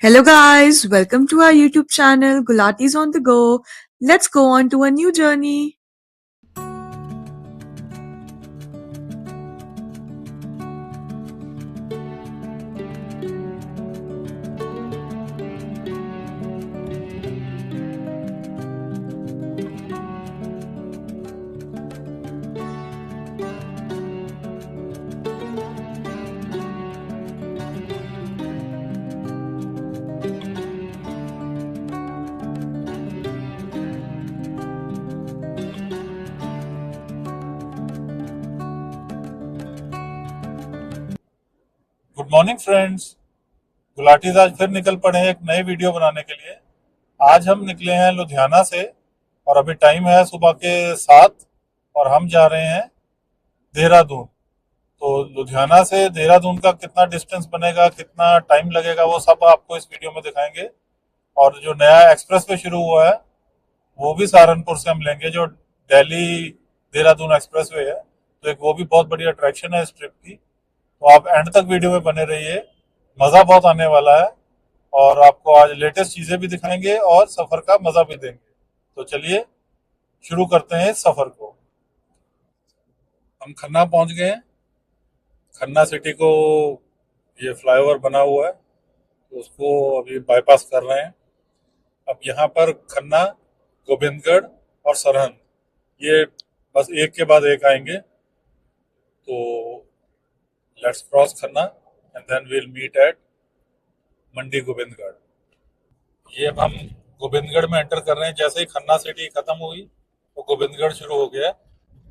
Hello guys, welcome to our YouTube channel Gulati's on the go. Let's go on to a new journey. Good morning friends. Gulatis आज फिर निकल पड़े हैं एक नए वीडियो बनाने के लिए। आज हम निकले हैं लुधियाना से और अभी टाइम है सुबह के 7 और हम जा रहे हैं देहरादून। तो लुधियाना से देहरादून का कितना डिस्टेंस बनेगा, कितना टाइम लगेगा, वो सब आपको इस वीडियो में दिखाएंगे। और जो नया एक्सप्रेस वे शुरू हुआ है वो भी सहारनपुर से हम लेंगे, जो दिल्ली देहरादून एक्सप्रेस वे है। तो एक वो भी बहुत बड़ी अट्रैक्शन है इस ट्रिप की। तो आप एंड तक वीडियो में बने रहिए, मज़ा बहुत आने वाला है और आपको आज लेटेस्ट चीज़ें भी दिखाएंगे और सफ़र का मज़ा भी देंगे। तो चलिए शुरू करते हैं इस सफ़र को। हम खन्ना पहुंच गए हैं। खन्ना सिटी को ये फ्लाईओवर बना हुआ है तो उसको अभी बाईपास कर रहे हैं। अब यहाँ पर खन्ना, गोविंदगढ़ और सरहंद, ये बस एक के बाद एक आएंगे। तो let's cross Khanna and then we'll meet at Mandi Gobindgarh. ये अब हम गोविंदगढ़ में एंटर कर रहे हैं। जैसे ही खन्ना सिटी खत्म हुई तो गोविंदगढ़ शुरू हो गया।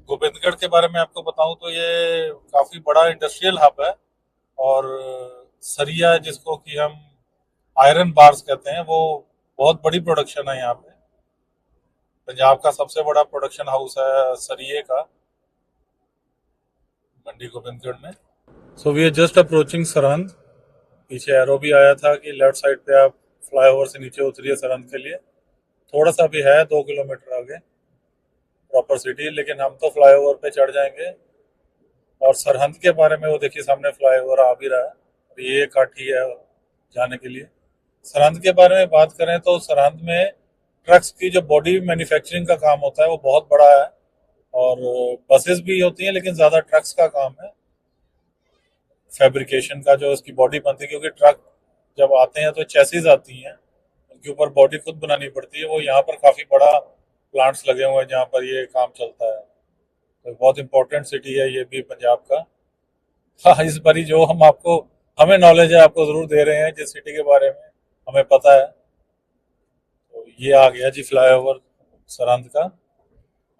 गोविंदगढ़ के बारे में आपको बताऊं तो ये काफी बड़ा इंडस्ट्रियल हब है और सरिया, जिसको कि हम आयरन बार्स कहते हैं, वो बहुत बड़ी प्रोडक्शन है यहाँ पे। पंजाब का सबसे बड़ा प्रोडक्शन हाउस है सरिये का, मंडी गोविंदगढ़ में। So we are just approaching Sirhind. पीछे एरो भी आया था कि लेफ्ट साइड पे आप फ्लाईओवर से नीचे उतरिए सरहंद के लिए। थोड़ा सा भी है 2 किलोमीटर आगे प्रॉपर सिटी, लेकिन हम तो फ्लाईओवर पे चढ़ जाएंगे। और सरहंद के बारे में वो देखिए सामने फ्लाईओवर आ भी रहा है और ये काठी है जाने के लिए। सरहंद के बारे में बात करें तो सरहंद में ट्रक्स की जो बॉडी मैन्युफैक्चरिंग का काम होता है वो बहुत बड़ा है और बसेस भी होती हैं, लेकिन ज़्यादा ट्रक्स का काम है फैब्रिकेशन का, जो उसकी बॉडी बनती है। क्योंकि ट्रक जब आते हैं तो चेसिस आती हैं, उनके ऊपर बॉडी खुद बनानी पड़ती है। वो यहाँ पर काफ़ी बड़ा प्लांट्स लगे हुए हैं जहाँ पर ये काम चलता है। तो बहुत इंपॉर्टेंट सिटी है ये भी पंजाब का। हाँ, इस बारी जो हमें नॉलेज है आपको ज़रूर दे रहे हैं, जिस सिटी के बारे में हमें पता है। तो ये आ गया जी फ्लाईओवर सरहंद का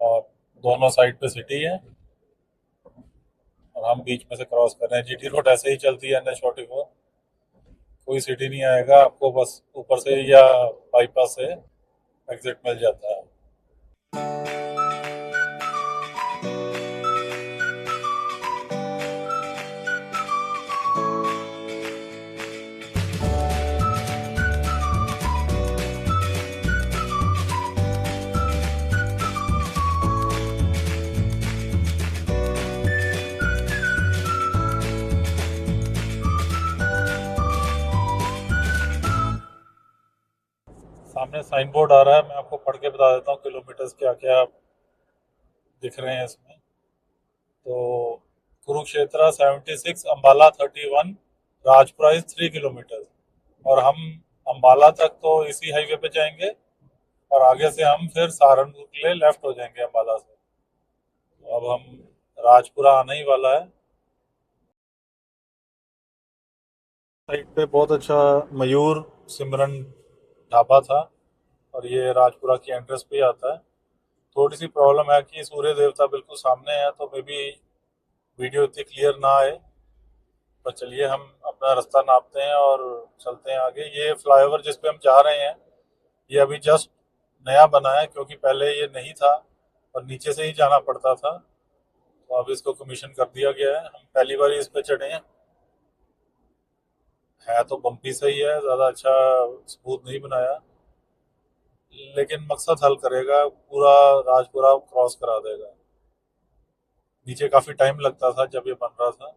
और दोनों साइड पे सिटी है और हम बीच में से क्रॉस कर रहे हैं। जीटी रोड ऐसे ही चलती है NH 44, कोई सिटी नहीं आएगा आपको, बस ऊपर से या बाईपास से एग्जिट मिल जाता है। सामने साइन बोर्ड आ रहा है, मैं आपको पढ़ के बता देता हूँ किलोमीटर्स क्या क्या दिख रहे हैं इसमें। तो कुरुक्षेत्र 76, अम्बाला 31, राजपुरा इज 3 किलोमीटर। और हम अम्बाला तक तो इसी हाईवे पे जाएंगे और आगे से हम फिर सहारनपुर के लिए लेफ्ट हो जाएंगे अम्बाला से। तो अब हम राजपुरा आने ही वाला है। साइड पे बहुत अच्छा मयूर सिमरन ढाबा था और ये राजपुरा की एंट्रेंस पे ही आता है। थोड़ी सी प्रॉब्लम है कि सूर्य देवता बिल्कुल सामने है तो मे बी वीडियो इतनी क्लियर ना आए, पर चलिए हम अपना रास्ता नापते हैं और चलते हैं आगे। ये फ्लाईओवर जिस पे हम जा रहे हैं ये अभी जस्ट नया बना है, क्योंकि पहले ये नहीं था और नीचे से ही जाना पड़ता था। तो अब इसको कमीशन कर दिया गया है, हम पहली बार इस पे चढ़े हैं। है तो बम्पी सही है, ज़्यादा अच्छा स्मूथ नहीं बनाया, लेकिन मकसद हल करेगा, पूरा राजपुरा क्रॉस करा देगा। नीचे काफ़ी टाइम लगता था जब ये बन रहा था,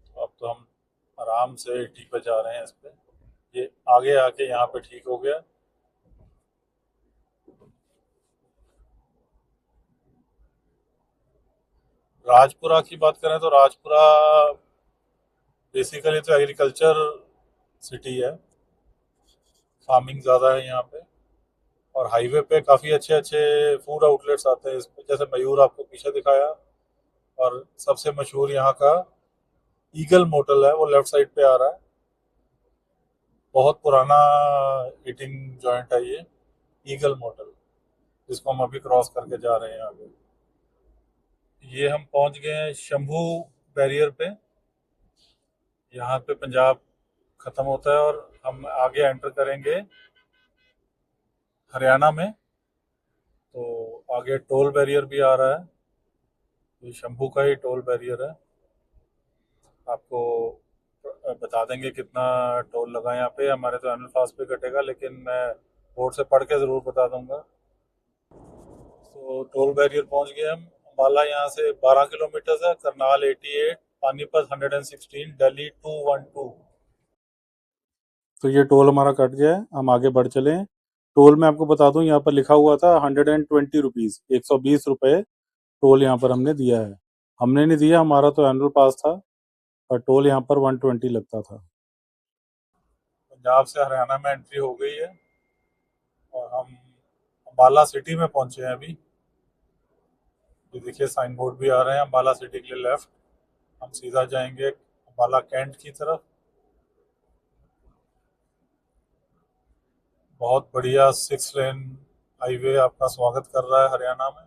तो अब तो हम आराम से 80 पे जा रहे हैं इस पे। ये आगे आके यहाँ पे ठीक हो गया। राजपुरा की बात करें तो राजपुरा बेसिकली तो एग्रीकल्चर सिटी है, फार्मिंग ज़्यादा है यहाँ पे। और हाईवे पे काफ़ी अच्छे अच्छे फूड आउटलेट्स आते हैं इसमें, जैसे मयूर आपको पीछे दिखाया। और सबसे मशहूर यहाँ का ईगल मोटल है, वो लेफ्ट साइड पे आ रहा है। बहुत पुराना ईटिंग जॉइंट है ये, ईगल मोटल, जिसको हम अभी क्रॉस करके जा रहे हैं आगे। ये हम पहुंच गए हैं शंभू बैरियर पे। यहाँ पे पंजाब खत्म होता है और हम आगे एंटर करेंगे हरियाणा में। तो आगे टोल बैरियर भी आ रहा है, ये शंभू का ही टोल बैरियर है। आपको बता देंगे कितना टोल लगा यहाँ पे। हमारे तो एनुअल पास पे कटेगा, लेकिन मैं बोर्ड से पढ़ के ज़रूर बता दूंगा। तो टोल बैरियर पहुंच गए हम। अम्बाला यहाँ से 12 किलोमीटर है, करनाल 88, पानीपत 116, दिल्ली 212। तो ये टोल हमारा कट गया है, हम आगे बढ़ चले हैं। टोल में आपको बता दूं, यहाँ पर लिखा हुआ था 120 रुपीज़, 120 रुपये टोल यहाँ पर हमने दिया है। हमने नहीं दिया, हमारा तो एनुअल पास था, और टोल यहाँ पर 120 लगता था। पंजाब से हरियाणा में एंट्री हो गई है और हम अम्बाला सिटी में पहुंचे हैं अभी। ये देखिए साइन बोर्ड भी आ रहे हैं, अम्बाला सिटी के लिए लेफ्ट। हम सीधा जाएंगे अम्बाला कैंट की तरफ। बहुत बढ़िया 6 लेन हाईवे आपका स्वागत कर रहा है हरियाणा में।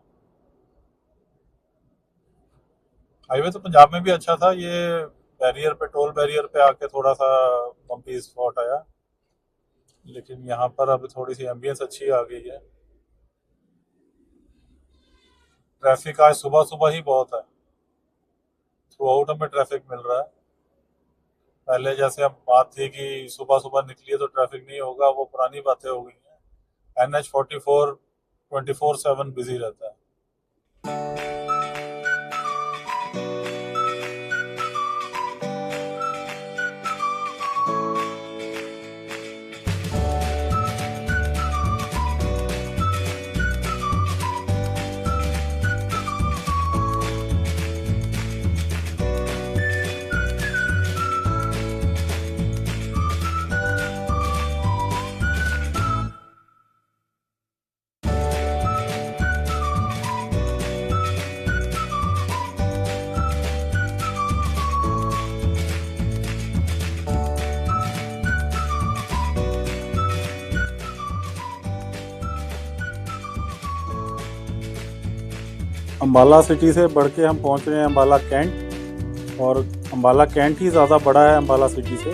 हाईवे तो पंजाब में भी अच्छा था, ये बैरियर पे, टोल बैरियर पे आके थोड़ा सा बम्पी स्पॉट आया, लेकिन यहाँ पर अब थोड़ी सी एम्बियंस अच्छी आ गई है। ट्रैफिक आज सुबह सुबह ही बहुत है, थ्रू आउट हमें ट्रैफिक मिल रहा है। पहले जैसे अब बात थी कि सुबह सुबह निकलिए तो ट्रैफिक नहीं होगा, वो पुरानी बातें हो गई हैं। NH 44 24/7 बिजी रहता है। अम्बाला सिटी से बढ़ के हम पहुंच रहे हैं अम्बाला कैंट, और अम्बाला कैंट ही ज़्यादा बड़ा है अम्बाला सिटी से।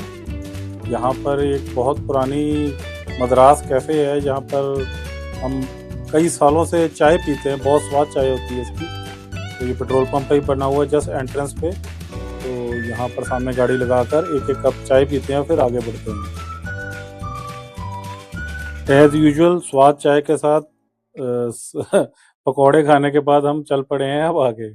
यहाँ पर एक बहुत पुरानी मद्रास कैफ़े है, जहाँ पर हम कई सालों से चाय पीते हैं, बहुत स्वाद चाय होती है इसकी। तो ये पेट्रोल पंप पे ही बना हुआ है, जस्ट एंट्रेंस पे। तो यहाँ पर सामने गाड़ी लगाकर एक एक कप चाय पीते हैं, फिर आगे बढ़ते हैं। एज यूजुअल स्वाद चाय के साथ पकौड़े खाने के बाद हम चल पड़े हैं अब आगे।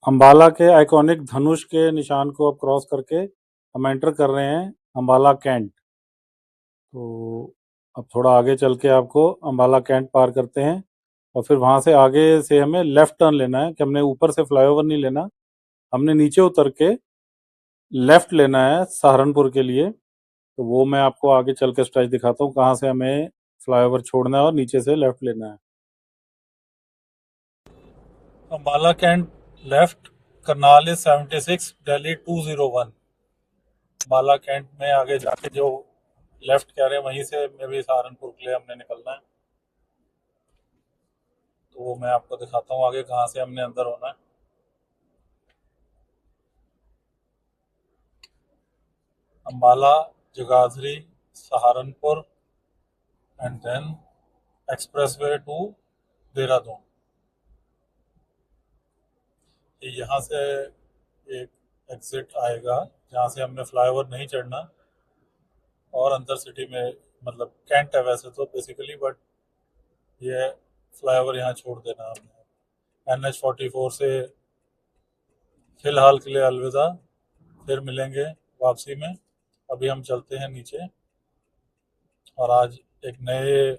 अम्बाला के आइकॉनिक धनुष के निशान को अब क्रॉस करके हम एंटर कर रहे हैं अम्बाला कैंट। तो अब थोड़ा आगे चल के आपको अम्बाला कैंट पार करते हैं, और फिर वहाँ से आगे से हमें लेफ़्ट टर्न लेना है, कि हमने ऊपर से फ्लाईओवर नहीं लेना, हमने नीचे उतर के लेफ़्ट लेना है सहारनपुर के लिए। तो वो मैं आपको आगे चल के स्ट्रेच दिखाता हूँ, कहाँ से हमें फ्लाईओवर छोड़ना है और नीचे से लेफ़्ट लेना है। Ambala cantt left, Karnal is 76, Delhi 201। Ambala cantt में आगे जाके जो लेफ्ट कह रहे हैं वहीं से मे भी सहारनपुर के लिए हमने निकलना है। तो वो मैं आपको दिखाता हूँ आगे कहाँ से हमने अंदर होना है। Ambala, Jagadhri, Saharanpur, and then expressway to Dehradun. यहाँ से एक एग्जिट आएगा जहाँ से हमने फ्लाईओवर नहीं चढ़ना, और अंदर सिटी में, मतलब कैंट है वैसे तो बेसिकली, बट ये फ्लाईओवर यहाँ छोड़ देना हमने। NH 44 से फिलहाल के लिए अलविदा, फिर मिलेंगे वापसी में। अभी हम चलते हैं नीचे और आज एक नए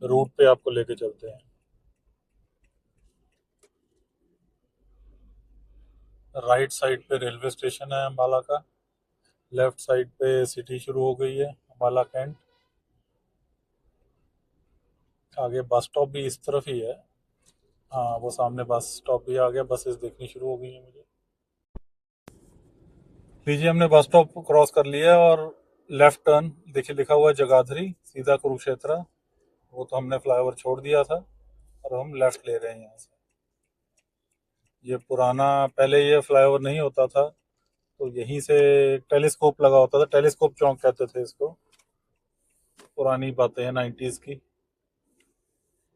रूट पे आपको लेके चलते हैं। राइट साइड पे रेलवे स्टेशन है अम्बाला का, लेफ्ट साइड पे सिटी शुरू हो गई है अम्बाला कैंट। आगे बस स्टॉप भी इस तरफ ही है। हाँ, वो सामने बस स्टॉप भी आ गया, बसेस देखनी शुरू हो गई है मुझे। लीजिए, हमने बस स्टॉप को क्रॉस कर लिया है और लेफ्ट टर्न देखिए, लिखा हुआ है जगाधरी, सीधा कुरुक्षेत्र। वो तो हमने फ्लाईओवर छोड़ दिया था और हम लेफ्ट ले रहे हैं यहाँ से। ये पुराना, पहले ये फ्लाईओवर नहीं होता था तो यहीं से टेलीस्कोप लगा होता था, टेलीस्कोप चौक कहते थे इसको। पुरानी बातें हैं 90s की।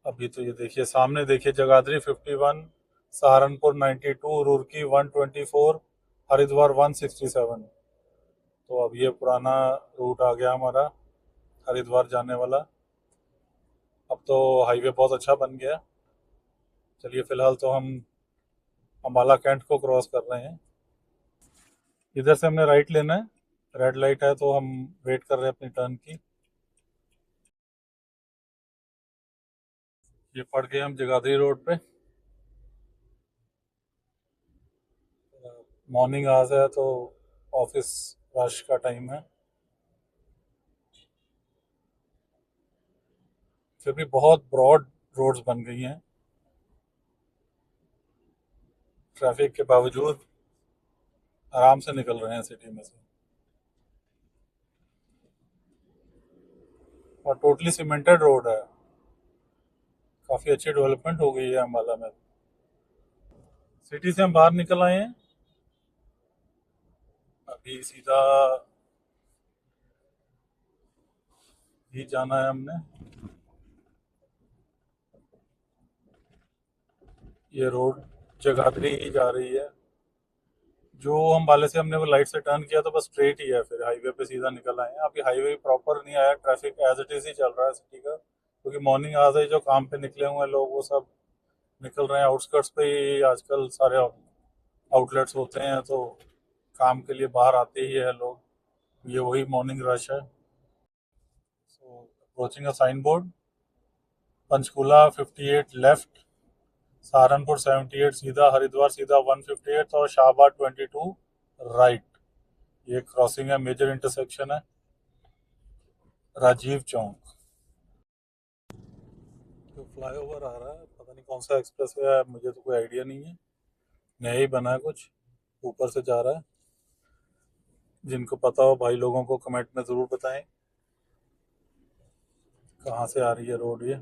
अभी तो ये देखिए, सामने देखिए, जगाधरी 51, सहारनपुर 92, रुड़की 124, हरिद्वार 167। तो अब ये पुराना रूट आ गया हमारा हरिद्वार जाने वाला। अब तो हाईवे बहुत अच्छा बन गया। चलिए, फिलहाल तो हम अम्बाला कैंट को क्रॉस कर रहे हैं। इधर से हमने राइट लेना है, रेड लाइट है तो हम वेट कर रहे हैं अपनी टर्न की। ये पड़ गए हम जगाधरी रोड पे। मॉर्निंग आवर्स है तो ऑफिस रश का टाइम है, फिर भी बहुत ब्रॉड रोड्स बन गई हैं ट्रैफिक के बावजूद। आराम से निकल रहे हैं सिटी में से, और टोटली सीमेंटेड रोड है। काफ़ी अच्छी डेवलपमेंट हो गई है अम्बाला में। सिटी से हम बाहर निकल आए हैं, अभी सीधा ही जाना है हमने। ये रोड जगाधरी ही जा रही है। जो अम्बाले से हमने वो लाइट से टर्न किया तो बस स्ट्रेट ही है, फिर हाईवे पे सीधा निकल आए हैं। अभी हाईवे प्रॉपर नहीं आया, ट्रैफिक एज इट इज ही चल रहा है सिटी का, क्योंकि मॉर्निंग आज ही जो काम पे निकले हुए हैं लोग वो सब निकल रहे हैं। आउटस्कर्ट्स पे ही आजकल सारे आउटलेट्स होते हैं तो काम के लिए बाहर आते ही है लोग। ये वही मॉर्निंग रश है। So approaching a sign board, Panchkula 58 left, Saharanpur 78 सीधा, हरिद्वार सीधा 158 और शाहबाद 22 राइट। ये क्रॉसिंग है, मेजर इंटरसेक्शन है, राजीव चौक। तो फ्लाईओवर आ रहा है, पता नहीं कौन सा एक्सप्रेस है, मुझे तो कोई आइडिया नहीं है, नया ही बना है कुछ, ऊपर से जा रहा है। जिनको पता हो भाई लोगों को कमेंट में ज़रूर बताएं कहाँ से आ रही है रोड ये।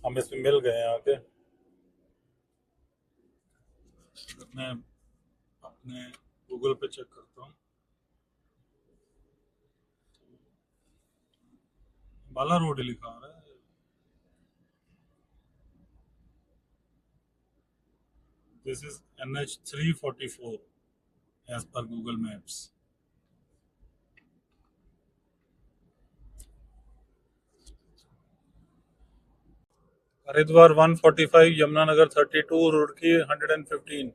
हम इसमें मिल गए हैं आके। मैं अपने गूगल पे चेक करता हूँ। बाला रोड ही लिखा आ रहा है। दिस इज NH 344 एज पर Google Maps. Haridwar 145, Yamunanagar 32, Roorkee 115।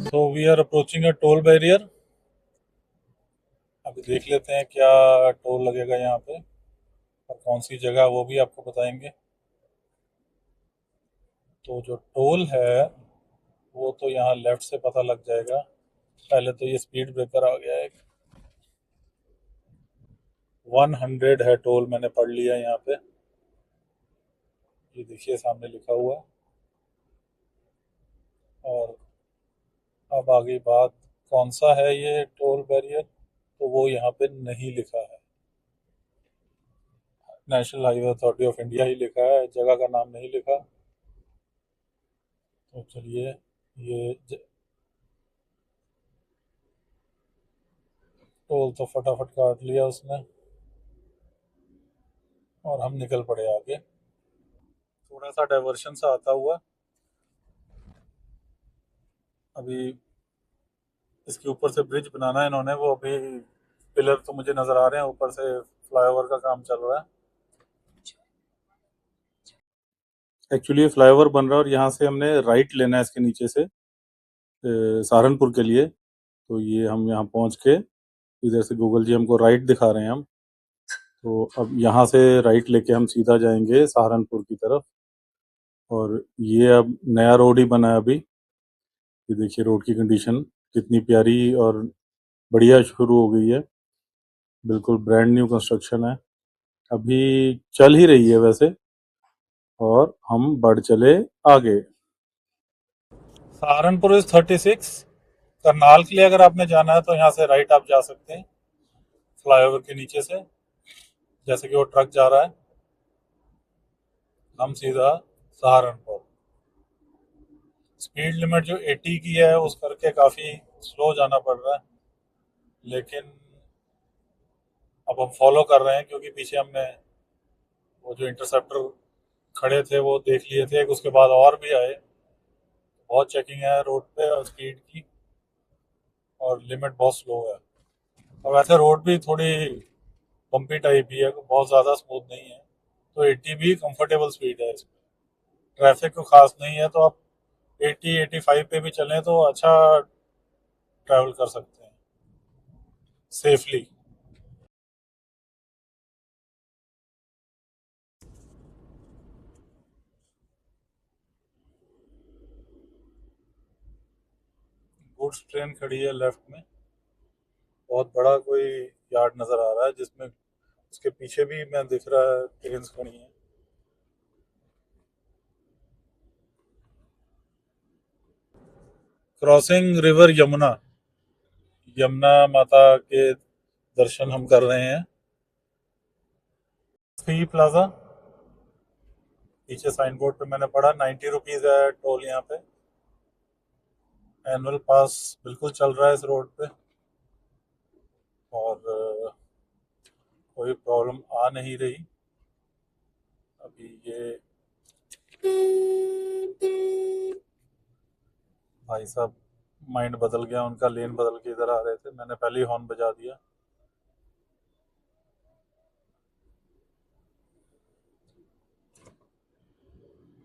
So we are approaching a toll barrier. अभी देख लेते हैं क्या टोल लगेगा यहाँ पे और कौन सी जगह, वो भी आपको बताएंगे। तो जो टोल है वो तो यहाँ लेफ्ट से पता लग जाएगा। पहले तो ये स्पीड ब्रेकर आ गया है, 100 है टोल, मैंने पढ़ लिया यहाँ पे। ये देखिए सामने लिखा हुआ है। और अब आगे बात, कौन सा है ये टोल बैरियर, तो वो यहाँ पे नहीं लिखा है। National Highway Authority of India ही लिखा है, जगह का नाम नहीं लिखा। तो चलिए, ये टोल तो फटाफट काट लिया उसने और हम निकल पड़े आगे। थोड़ा सा डाइवर्शन सा आता हुआ अभी इसके ऊपर से ब्रिज बनाना है इन्होंने, वो अभी पिलर तो मुझे नजर आ रहे हैं, ऊपर से फ्लाईओवर का काम चल रहा है। एक्चुअली ये फ्लाईओवर बन रहा है और यहाँ से हमने राइट लेना है इसके नीचे से सहारनपुर के लिए। तो ये हम यहाँ पहुँच के इधर से गूगल जी हमको राइट दिखा रहे हैं हम, तो अब यहाँ से राइट लेके हम सीधा जाएंगे सहारनपुर की तरफ। और ये अब नया रोड ही बना है अभी। ये देखिए रोड की कंडीशन कितनी प्यारी और बढ़िया शुरू हो गई है, बिल्कुल ब्रांड न्यू कंस्ट्रक्शन है, अभी चल ही रही है वैसे। और हम बढ़ चले आगे। सहारनपुर इज 36। करनाल के लिए अगर आपने जाना है तो यहाँ से राइट आप जा सकते हैं फ्लाईओवर के नीचे से। जैसे कि वो ट्रक जा रहा है, हम सीधा सहारनपुर। स्पीड लिमिट जो 80 की है उस करके काफ़ी स्लो जाना पड़ रहा है, लेकिन अब हम फॉलो कर रहे हैं क्योंकि पीछे हमने वो जो इंटरसेप्टर खड़े थे वो देख लिए थे, उसके बाद और भी आए। बहुत चेकिंग है रोड पे और स्पीड की, और लिमिट बहुत स्लो है। और वैसे रोड भी थोड़ी बम्पी टाइप ही है, बहुत ज़्यादा स्मूथ नहीं है, तो 80 भी कंफर्टेबल स्पीड है इसमें। ट्रैफिक को खास नहीं है तो आप 80-85 पे भी चलें तो अच्छा ट्रैवल कर सकते हैं सेफली। गुड्स ट्रेन खड़ी है लेफ्ट में, बहुत बड़ा कोई यार्ड नज़र आ रहा है जिसमें उसके पीछे भी मैं दिख रहा है ट्रेन खड़ी है। क्रॉसिंग रिवर यमुना, यमुना माता के दर्शन हम कर रहे हैं। फी प्लाजा, पीछे साइन बोर्ड पे मैंने पढ़ा 90 रुपीज़ है टोल यहाँ पे। एनुअल पास बिल्कुल चल रहा है इस रोड पे, और कोई प्रॉब्लम आ नहीं रही अभी। ये भाई साहब माइंड बदल गया उनका, लेन बदल के इधर आ रहे थे, मैंने पहले ही हॉर्न बजा दिया।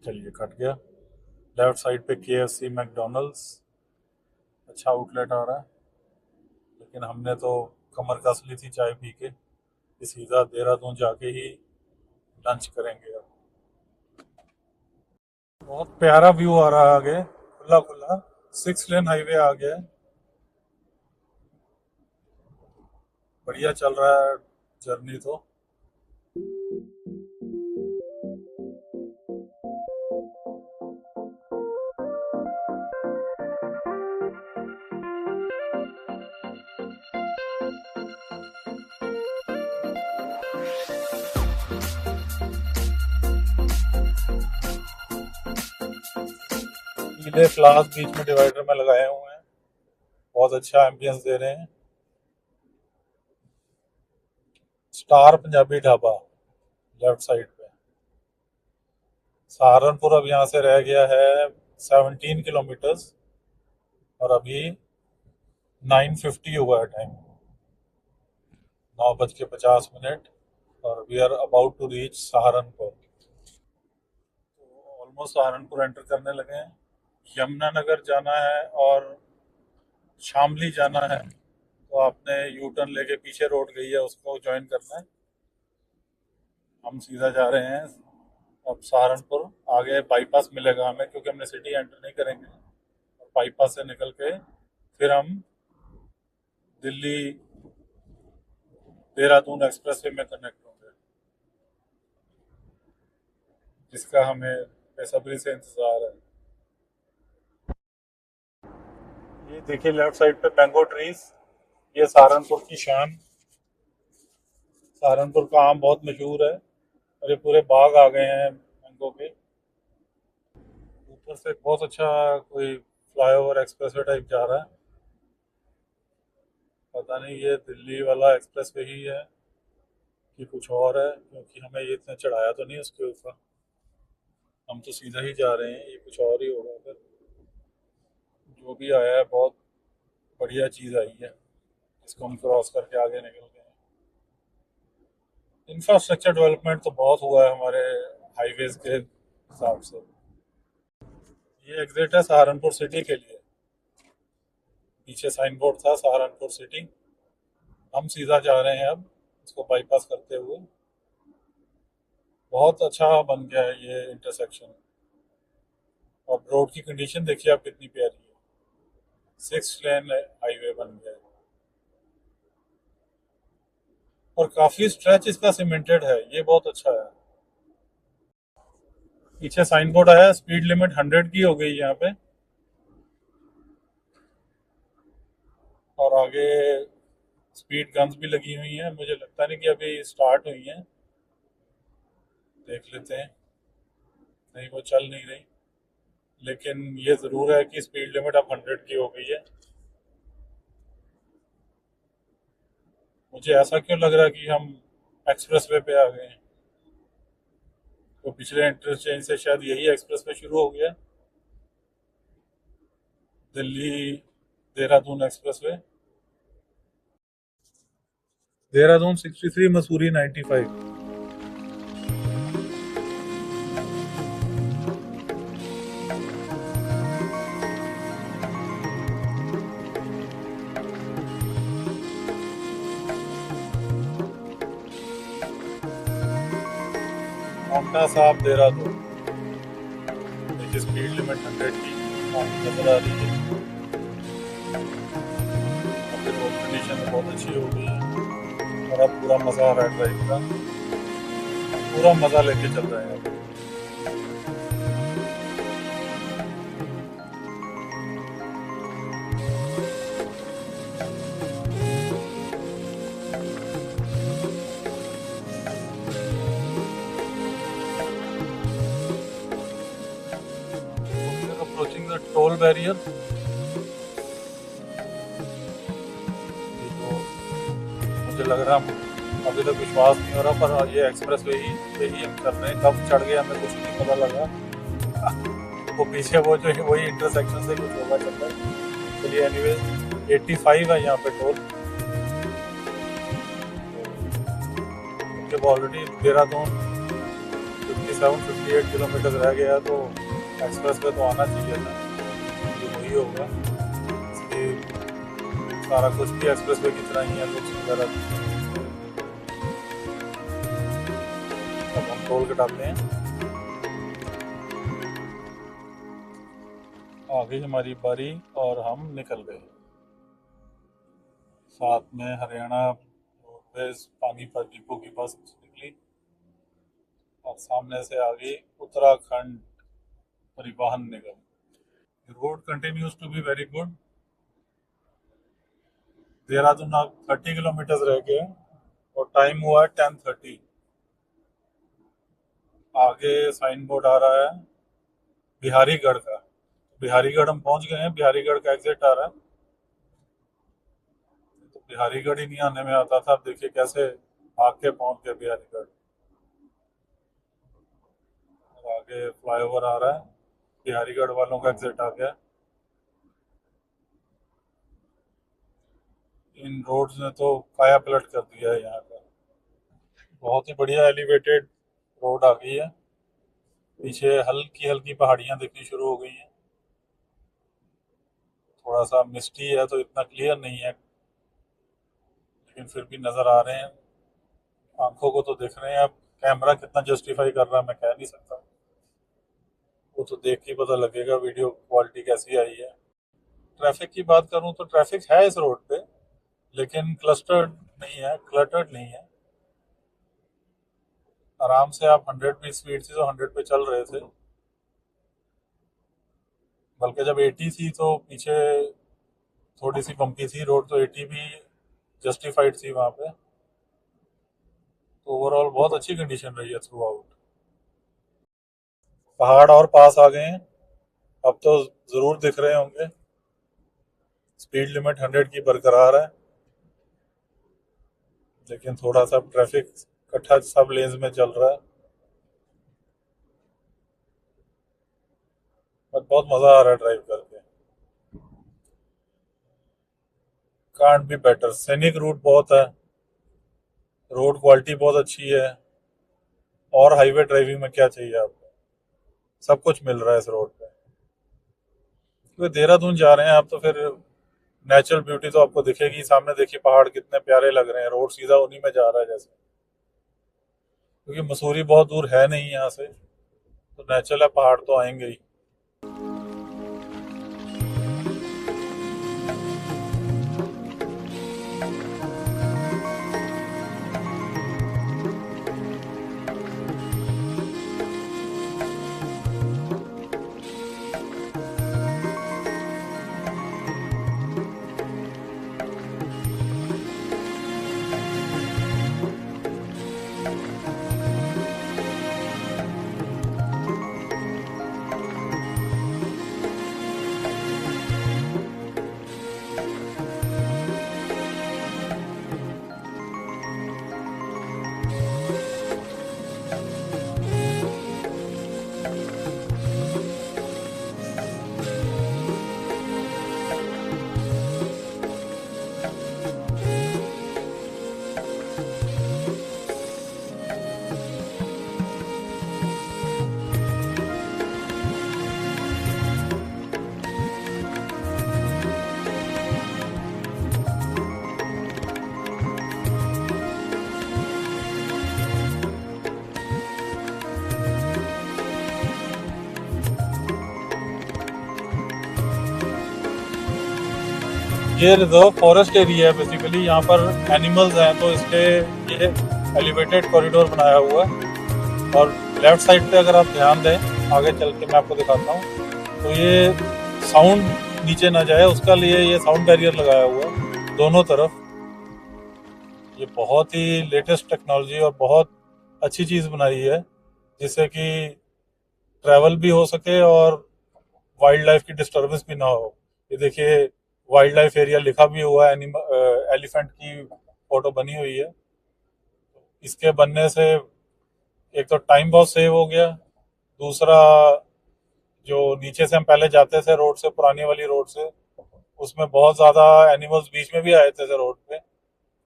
चलिए कट गया। लेफ्ट साइड पे KFC मैकडोनल्ड्स, अच्छा आउटलेट आ रहा है, लेकिन हमने तो कमर कस ली थी चाय पी के कि सीधा देहरादून जाके ही लंच करेंगे अब। बहुत प्यारा व्यू आ रहा है आगे, खुला खुला 6 लेन हाईवे आ गया है, बढ़िया चल रहा है जर्नी तो। पीले फ्लावर्स बीच में डिवाइडर में लगाए हुए हैं, बहुत अच्छा एम्बियंस दे रहे हैं। Star Punjabi dhaba left side पे। सहारनपुर अब यहाँ से रह गया है 17 किलोमीटर्स, और अभी 9:50 हुआ है टाइम, 9:50, और we are about to reach Saharanpur. तो ऑलमोस्ट सहारनपुर एंटर करने लगे हैं। यमुनानगर जाना है और शामली जाना है, तो आपने यू टर्न लेके पीछे रोड गई है उसको ज्वाइन करना है। हम सीधा जा रहे हैं अब सहारनपुर। आगे बाईपास मिलेगा हमें क्योंकि हमने सिटी एंटर नहीं करेंगे, और बाईपास से निकल के फिर हम दिल्ली देहरादून एक्सप्रेसवे में कनेक्ट होंगे, जिसका हमें बेसब्री से इंतजार है। ये देखिए लेफ्ट साइड पे मैंगो ट्रीज, ये सहारनपुर की शान। सहारनपुर का आम बहुत मशहूर है और ये पूरे बाग आ गए हैं मैंगो के। ऊपर से बहुत अच्छा कोई फ्लाईओवर एक्सप्रेसवे टाइप जा रहा है। पता नहीं ये दिल्ली वाला एक्सप्रेसवे ही है कि कुछ और है, क्योंकि हमें ये इतना चढ़ाया तो नहीं उसके ऊपर। हम तो सीधा ही जा रहे हैं, ये कुछ और ही होगा फिर। जो भी आया है बहुत बढ़िया चीज़ आई है, इसको हम क्रॉस करके आगे निकल गए। इंफ्रास्ट्रक्चर डेवलपमेंट तो बहुत हुआ है हमारे हाईवेज के हिसाब से। ये एग्जिट है सहारनपुर सिटी के लिए। पीछे साइन बोर्ड था सहारनपुर सिटी। हम सीधा जा रहे हैं अब इसको बाईपास करते हुए। बहुत अच्छा बन गया है ये इंटरसेक्शन। और रोड की कंडीशन देखिए आप कितनी प्यारी है। 6 लेन हाईवे बन गया है और काफी स्ट्रेच इसका सीमेंटेड है, ये बहुत अच्छा है। पीछे साइन बोर्ड आया, स्पीड लिमिट 100 की हो गई यहाँ पे। और आगे स्पीड गन्स भी लगी हुई हैं, मुझे लगता नहीं कि अभी स्टार्ट हुई हैं। देख लेते हैं। नहीं, वो चल नहीं रही, लेकिन ये ज़रूर है कि स्पीड लिमिट अब 100 की हो गई है। मुझे ऐसा क्यों लग रहा है कि हम एक्सप्रेस वे पे आ गए हैं। तो पिछले इंटरचेंज से शायद यही एक्सप्रेस वे शुरू हो गया, दिल्ली देहरादून एक्सप्रेस वे। देहरादून 63, मसूरी 95। पांवटा साहब देहरादून। देखिए स्पीड लिमिट 100 की नजर आ रही है। अभी रोड कंडीशन बहुत अच्छी हो गई है और अब पूरा मजा आ रहा है ड्राइव का। पूरा मजा लेके चल रहे हैं अब। Approaching the toll barrier. मुझे लग रहा है अभी तक विश्वास नहीं हो रहा, पर ये एक्सप्रेस वे ही पे ही हम कर रहे हैं। कब चढ़ गए हमें कुछ नहीं पता लगा। वो पीछे वो जो है वही इंटरसेक्शन से कुछ होगा चल रहा है। चलिए एनीवेज 85 है यहाँ पे टोल। जब ऑलरेडी देहरादून 57-58 किलोमीटर रह गया तो एक्सप्रेस पे तो आना चाहिए था। ये वही होगा, इसलिए सारा कुछ भी एक्सप्रेस वे की तरह ही है, लुक्स वगैरह। अब हम टोल कटाते हैं। आ गई हमारी बारी और हम निकल गए। साथ में हरियाणा रोडवेज पानीपत डिपो की बस निकली और सामने से आ गई उत्तराखंड परिवहन निगम। The road continues to be very good. Dehradun अब 30 किलोमीटर रह गए और टाइम हुआ है 10:30। आगे साइन बोर्ड आ रहा है बिहारीगढ़ का। बिहारीगढ़ हम पहुंच गए हैं, बिहारीगढ़ का एग्जिट आ रहा है। तो बिहारीगढ़ ही नहीं आने में आता था, अब देखिए कैसे भाग के पहुंच गए बिहारीगढ़। और आगे फ्लाईओवर आ रहा है, बिहारीगढ़ वालों का एग्जिट आ गया। इन रोड्स ने तो काया पलट कर दिया है यहाँ का। बहुत ही बढ़िया एलिवेटेड रोड आ गई है। पीछे हल्की हल्की पहाड़ियाँ दिखनी शुरू हो गई हैं। थोड़ा सा मिस्टी है तो इतना क्लियर नहीं है, लेकिन फिर भी नज़र आ रहे हैं, आंखों को तो दिख रहे हैं। अब कैमरा कितना जस्टिफाई कर रहा है मैं कह नहीं सकता, वो तो देख के पता लगेगा वीडियो क्वालिटी कैसी आई है। ट्रैफिक की बात करूं तो ट्रैफिक है इस रोड पे, लेकिन क्लस्टर्ड नहीं है, क्लटर्ड नहीं है। आराम से आप 100 की स्पीड थी तो 100 पे चल रहे थे। बल्कि जब 80 थी तो पीछे थोड़ी सी बम्पी थी रोड, तो 80 भी जस्टिफाइड थी वहाँ पे। तो ओवरऑल बहुत अच्छी कंडीशन रही है थ्रू आउट। पहाड़ और पास आ गए हैं। अब तो जरूर दिख रहे होंगे। स्पीड लिमिट 100 की बरकरार है, लेकिन थोड़ा सा ट्रैफिक इकट्ठा सब लेन्स में चल रहा है। बट बहुत मजा आ रहा है ड्राइव करके। कांट बी बेटर, सैनिक रूट बहुत है, रोड क्वालिटी बहुत अच्छी है, और हाईवे ड्राइविंग में क्या चाहिए आपको, सब कुछ मिल रहा है इस रोड पे। क्योंकि देहरादून जा रहे हैं आप तो फिर नेचुरल ब्यूटी तो आपको दिखेगी सामने। देखिए पहाड़ कितने प्यारे लग रहे हैं, रोड सीधा उन्हीं में जा रहा है जैसे। क्योंकि मसूरी बहुत दूर है नहीं यहाँ से, तो नेचुरल है, पहाड़ तो आएंगे ही। ये रिजर्व फॉरेस्ट एरिया है बेसिकली, यहाँ पर एनिमल्स हैं, तो इसलिए ये एलिवेटेड कॉरिडोर बनाया हुआ है। और लेफ्ट साइड पे अगर आप ध्यान दें, आगे चल के मैं आपको दिखाता हूँ, तो ये साउंड नीचे ना जाए उसका लिए ये साउंड बैरियर लगाया हुआ है दोनों तरफ। ये बहुत ही लेटेस्ट टेक्नोलॉजी और बहुत अच्छी चीज़ बनाई है, जिससे कि ट्रैवल भी हो सके और वाइल्ड लाइफ की डिस्टर्बेंस भी ना हो। ये देखिए वाइल्ड लाइफ एरिया लिखा भी हुआ है, एलिफेंट की फोटो बनी हुई है। इसके बनने से एक तो टाइम बहुत सेव हो गया, दूसरा जो नीचे से हम पहले जाते थे रोड से, पुरानी वाली रोड से, उसमें बहुत ज्यादा एनिमल्स बीच में भी आए थे रोड पे।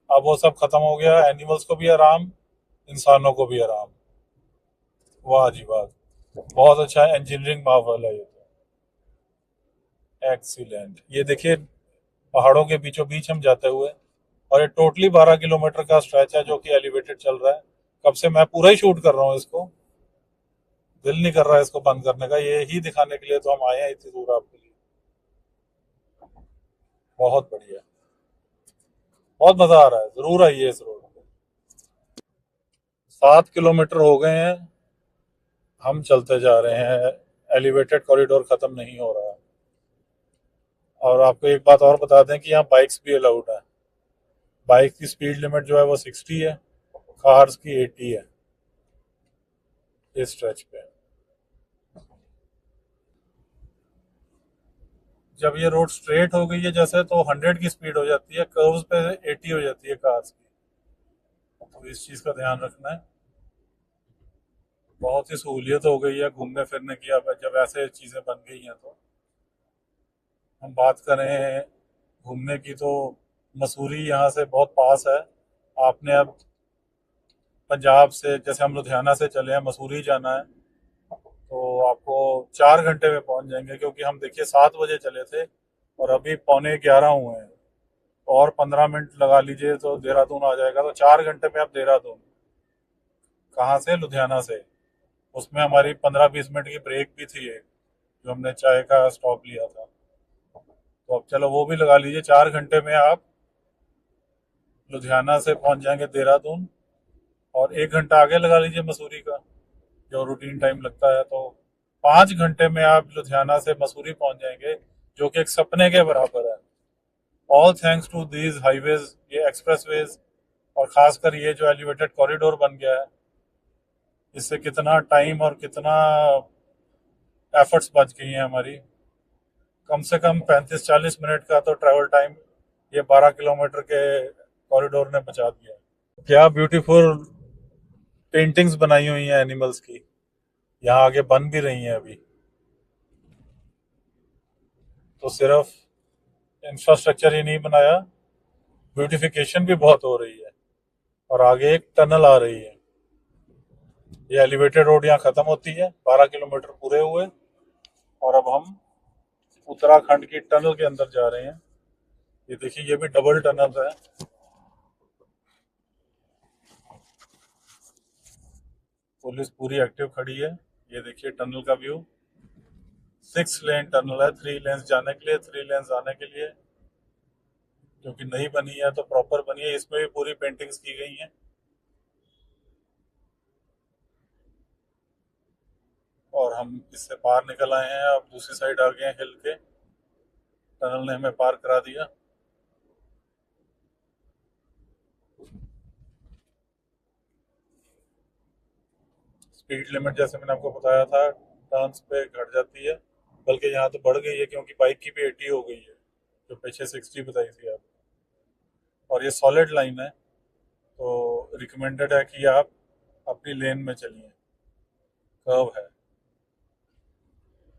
अब वो सब खत्म हो गया, एनिमल्स को भी आराम, इंसानों को भी आराम। वाह जी वाह, बहुत अच्छा इंजीनियरिंग मार्वल है ये तो। एक्सीलेंट। ये देखिए पहाड़ों के बीचों बीच हम जाते हुए, और ये टोटली 12 किलोमीटर का स्ट्रेच है जो कि एलिवेटेड चल रहा है। कब से मैं पूरा ही शूट कर रहा हूँ इसको, दिल नहीं कर रहा है इसको बंद करने का। ये ही दिखाने के लिए तो हम आए हैं इतनी दूर आपके लिए। बहुत बढ़िया, बहुत मजा आ रहा है, जरूर आइए इस रोड पे। 7 किलोमीटर हो गए हैं, हम चलते जा रहे हैं, एलिवेटेड कॉरिडोर खत्म नहीं हो रहा है। और आपको एक बात और बता दें कि यहाँ बाइक्स भी अलाउड है। बाइक की स्पीड लिमिट जो है वो 60 है, कार्स की 80 है इस स्ट्रेच पे। जब ये रोड स्ट्रेट हो गई है जैसे, तो 100 की स्पीड हो जाती है, कर्व्स पे 80 हो जाती है कार्स की। तो इस चीज का ध्यान रखना है। बहुत ही सहूलियत हो गई है घूमने फिरने की अब, जब ऐसे चीजें बन गई हैं तो। हम बात करें घूमने की तो मसूरी यहाँ से बहुत पास है। आपने अब पंजाब से, जैसे हम लुधियाना से चले हैं, मसूरी जाना है, तो आपको 4 घंटे में पहुंच जाएंगे। क्योंकि हम देखिए 7 बजे चले थे और अभी पौने 11 हुए हैं, और 15 मिनट लगा लीजिए तो देहरादून आ जाएगा। तो 4 घंटे में आप देहरादून, कहाँ से, लुधियाना से। उसमें हमारी 15-20 मिनट की ब्रेक भी थी एक, जो हमने चाय का स्टॉप लिया था। तो अब चलो वो भी लगा लीजिए, 4 घंटे में आप लुधियाना से पहुंच जाएंगे देहरादून। और 1 घंटा आगे लगा लीजिए मसूरी का, जो रूटीन टाइम लगता है। तो 5 घंटे में आप लुधियाना से मसूरी पहुंच जाएंगे, जो कि एक सपने के बराबर है। All thanks to these highways, ये एक्सप्रेसवेज, और खासकर ये जो एलिवेटेड कॉरिडोर बन गया है, इससे कितना टाइम और कितना एफर्ट्स बच गई हैं हमारी। कम से कम 35-40 मिनट का तो ट्रैवल टाइम ये 12 किलोमीटर के कॉरिडोर ने बचा दिया। क्या ब्यूटीफुल पेंटिंग्स बनाई हुई हैं एनिमल्स की, यहाँ आगे बन भी रही हैं अभी। तो सिर्फ इंफ्रास्ट्रक्चर ही नहीं बनाया, ब्यूटिफिकेशन भी बहुत हो रही है। और आगे एक टनल आ रही है। ये एलिवेटेड रोड यहाँ खत्म होती है, 12 किलोमीटर पूरे हुए और अब हम उत्तराखंड की टनल के अंदर जा रहे हैं। ये देखिए, ये भी डबल टनल है। पुलिस पूरी एक्टिव खड़ी है। ये देखिए टनल का व्यू। 6 लेन टनल है, 3 लेन्स जाने के लिए, 3 लेन्स आने के लिए। क्योंकि नई बनी है तो प्रॉपर बनी है। इसमें भी पूरी पेंटिंग्स की गई हैं। और हम इससे पार निकल आए हैं, अब दूसरी साइड आ गए हैं हिल के। टनल ने हमें पार करा दिया। स्पीड लिमिट जैसे मैंने आपको बताया था टर्न्स पे घट जाती है, बल्कि यहाँ तो बढ़ गई है क्योंकि बाइक की भी 80 हो गई है, जो पीछे 60 बताई थी आप। और ये सॉलिड लाइन है तो रिकमेंडेड है कि आप अपनी लेन में चलिए। कर्व है,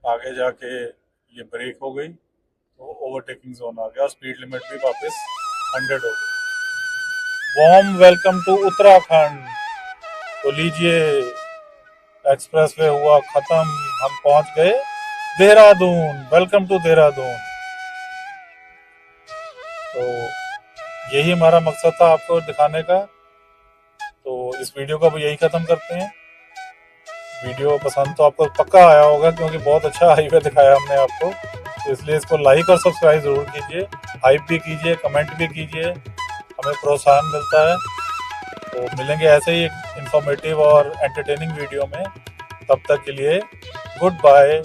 आगे जाके ये ब्रेक हो गई तो ओवरटेकिंग जोन आ गया और स्पीड लिमिट भी वापस 100 हो गई। Warm welcome to Uttarakhand. तो लीजिए, एक्सप्रेसवे हुआ खत्म, हम पहुंच गए देहरादून। Welcome to Dehradun. तो यही हमारा मकसद था आपको दिखाने का। तो इस वीडियो को भी यही खत्म करते हैं। वीडियो पसंद तो आपको पक्का आया होगा क्योंकि बहुत अच्छा हाईवे दिखाया हमने आपको। तो इसलिए इसको लाइक और सब्सक्राइब जरूर कीजिए, हाइप भी कीजिए, कमेंट भी कीजिए, हमें प्रोत्साहन मिलता है। तो मिलेंगे ऐसे ही एक इंफॉर्मेटिव और एंटरटेनिंग वीडियो में। तब तक के लिए good bye,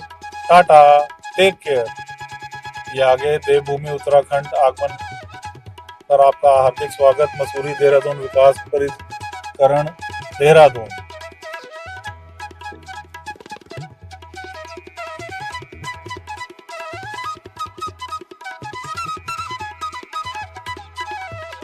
tata, take care. ये आगे देवभूमि उत्तराखंड आगमन पर आपका हार्दिक स्वागत। मसूरी देहरादून विकास प्राधिकरण देहरादून।